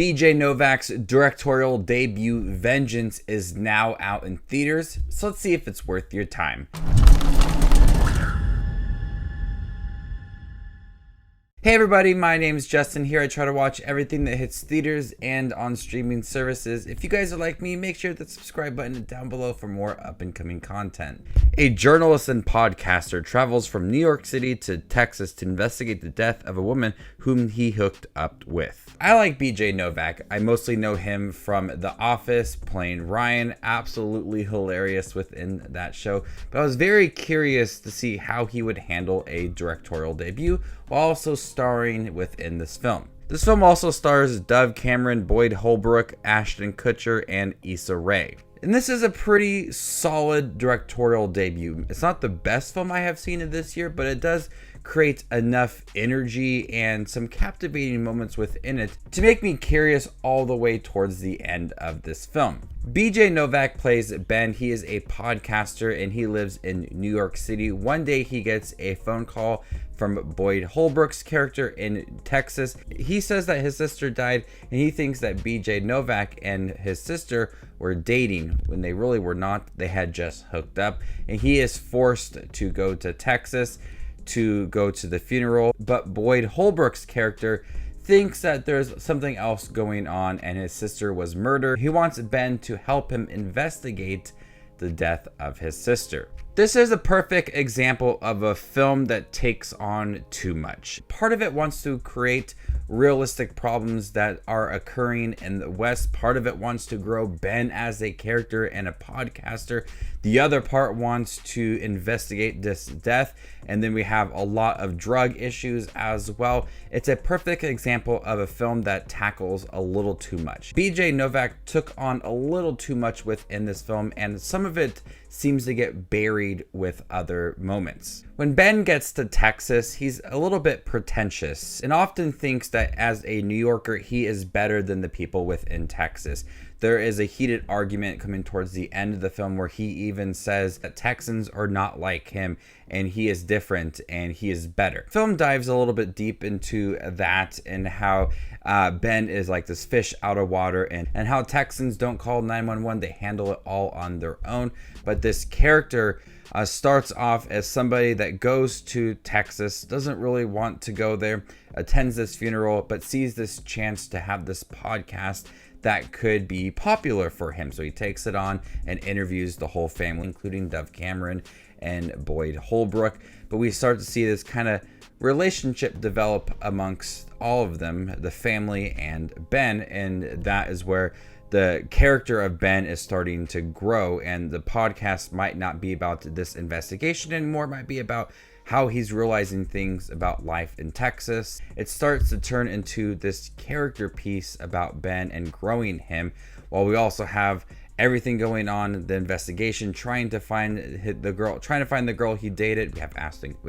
B.J Novak's directorial debut, Vengeance, is now out in theaters, so let's see if it's worth your time. Hey everybody, my name is Justin here. I try to watch everything that hits theaters and on streaming services. If you guys are like me, make sure to hit the subscribe button down below for more up and coming content. A journalist and podcaster travels from New York City to Texas to investigate the death of a woman whom he hooked up with. I like B.J Novak. I mostly know him from The Office, playing Ryan. Absolutely hilarious within that show. But I was very curious to see how he would handle a directorial debut while also starring within this film. This film also stars Dove Cameron, Boyd Holbrook, Ashton Kutcher, and Issa Rae. And this is a pretty solid directorial debut. It's not the best film I have seen of this year, but it does create enough energy and some captivating moments within it to make me curious all the way towards the end of this film. B.J Novak plays Ben. He is a podcaster and he lives in New York City. One day he gets a phone call from Boyd Holbrook's character in Texas. He says that his sister died and he thinks that B.J Novak and his sister were dating when they really were not. They had just hooked up, and he is forced to go to Texas to go to the funeral. But Boyd Holbrook's character thinks that there's something else going on and his sister was murdered. He wants Ben to help him investigate the death of his sister. This is a perfect example of a film that takes on too much. Part of it wants to create realistic problems that are occurring in the West. Part of it wants to grow Ben as a character and a podcaster. The other part wants to investigate this death. And then we have a lot of drug issues as well. It's a perfect example of a film that tackles a little too much. B.J Novak took on a little too much within this film, and some of it seems to get buried with other moments. When Ben gets to Texas, he's a little bit pretentious and often thinks that as a New Yorker, he is better than the people within Texas. There is a heated argument coming towards the end of the film where he even says that Texans are not like him and he is different and he is better. The film dives a little bit deep into that and how Ben is like this fish out of water, and how Texans don't call 911, they handle it all on their own. But this character starts off as somebody that goes to Texas, doesn't really want to go there, attends this funeral, but sees this chance to have this podcast that could be popular for him. So he takes it on and interviews the whole family, including Dove Cameron and Boyd Holbrook. But we start to see this kind of relationship develop amongst all of them, the family and Ben, and that is where the character of Ben is starting to grow, and the podcast might not be about this investigation anymore. It might be about how he's realizing things about life in Texas. It starts to turn into this character piece about Ben and growing him, while we also have everything going on, the investigation, trying to find the girl he dated. We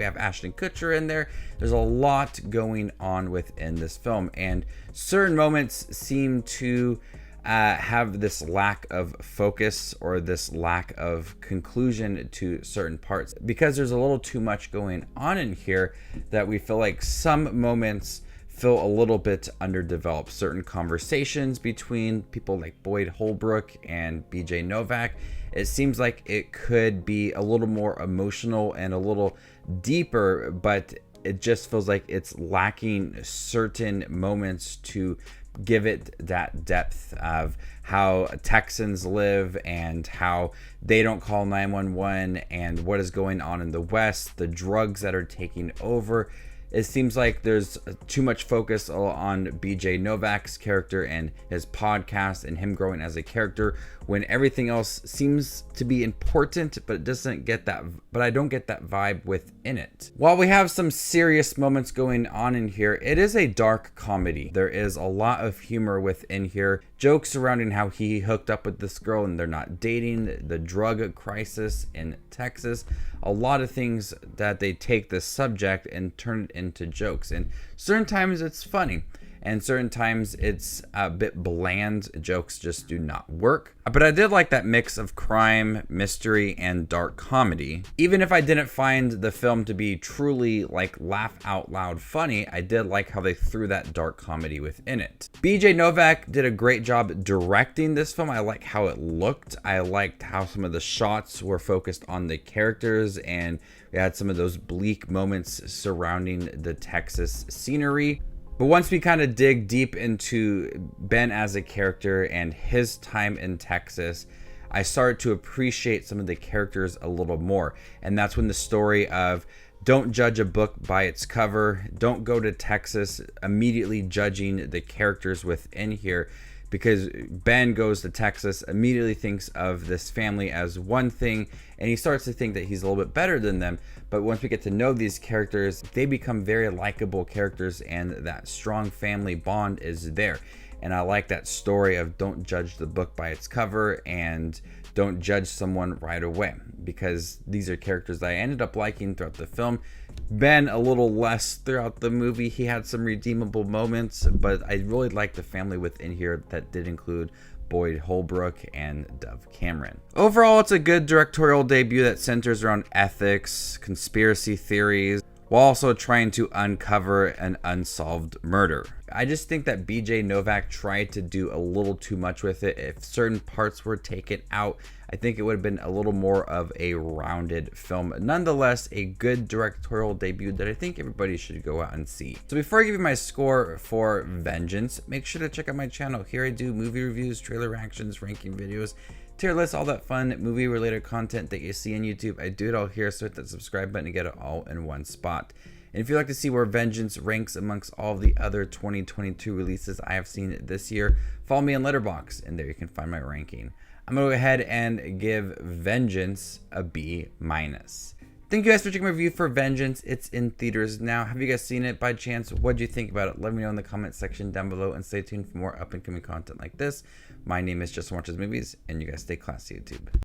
have Ashton Kutcher in there. There's a lot going on within this film, and certain moments seem to have this lack of focus or this lack of conclusion to certain parts, because there's a little too much going on in here that we feel like some moments feel a little bit underdeveloped. Certain conversations between people like Boyd Holbrook and B.J Novak, it seems like it could be a little more emotional and a little deeper, but it just feels like it's lacking certain moments to give it that depth of how Texans live and how they don't call 911 and what is going on in the West, the drugs that are taking over. It seems like there's too much focus on B.J Novak's character and his podcast and him growing as a character, when everything else seems to be important, but it doesn't get that. But I don't get that vibe within it. While we have some serious moments going on in here, it is a dark comedy. There is a lot of humor within here. Jokes surrounding how he hooked up with this girl and they're not dating, the drug crisis in Texas. A lot of things that they take this subject and turn it into jokes, and certain times it's funny. and certain times it's a bit bland. Jokes just do not work. But I did like that mix of crime, mystery, and dark comedy. Even if I didn't find the film to be truly like laugh out loud funny, I did like how they threw that dark comedy within it. B.J Novak did a great job directing this film. I like how it looked. I liked how some of the shots were focused on the characters, and we had some of those bleak moments surrounding the Texas scenery. But once we kind of dig deep into Ben as a character and his time in Texas, I started to appreciate some of the characters a little more. And that's when the story of don't judge a book by its cover, don't go to Texas immediately judging the characters within here, because Ben goes to Texas, immediately thinks of this family as one thing, and he starts to think that he's a little bit better than them. But once we get to know these characters, they become very likable characters, and that strong family bond is there. And I like that story of don't judge the book by its cover and don't judge someone right away, because these are characters that I ended up liking throughout the film. Ben a little less throughout the movie. He had some redeemable moments, but I really liked the family within here that did include Boyd Holbrook and Dove Cameron. Overall, it's a good directorial debut that centers around ethics, conspiracy theories, while also trying to uncover an unsolved murder. I just think that B.J Novak tried to do a little too much with it. If certain parts were taken out, I think it would have been a little more of a rounded film. Nonetheless, a good directorial debut that I think everybody should go out and see. So before I give you my score for Vengeance, make sure to check out my channel. Here I do movie reviews, trailer reactions, ranking videos, tier lists, all that fun movie related content that you see on YouTube. I do it all here, so hit that subscribe button to get it all in one spot. And if you'd like to see where Vengeance ranks amongst all of the other 2022 releases I have seen this year, follow me on Letterboxd, and there you can find my ranking. I'm going to go ahead and give Vengeance a B-. Thank you guys for checking my review for Vengeance. It's in theaters now. Have you guys seen it by chance? What do you think about it? Let me know in the comment section down below, and stay tuned for more up and coming content like this. My name is Justin Watches Movies, and you guys stay classy, YouTube.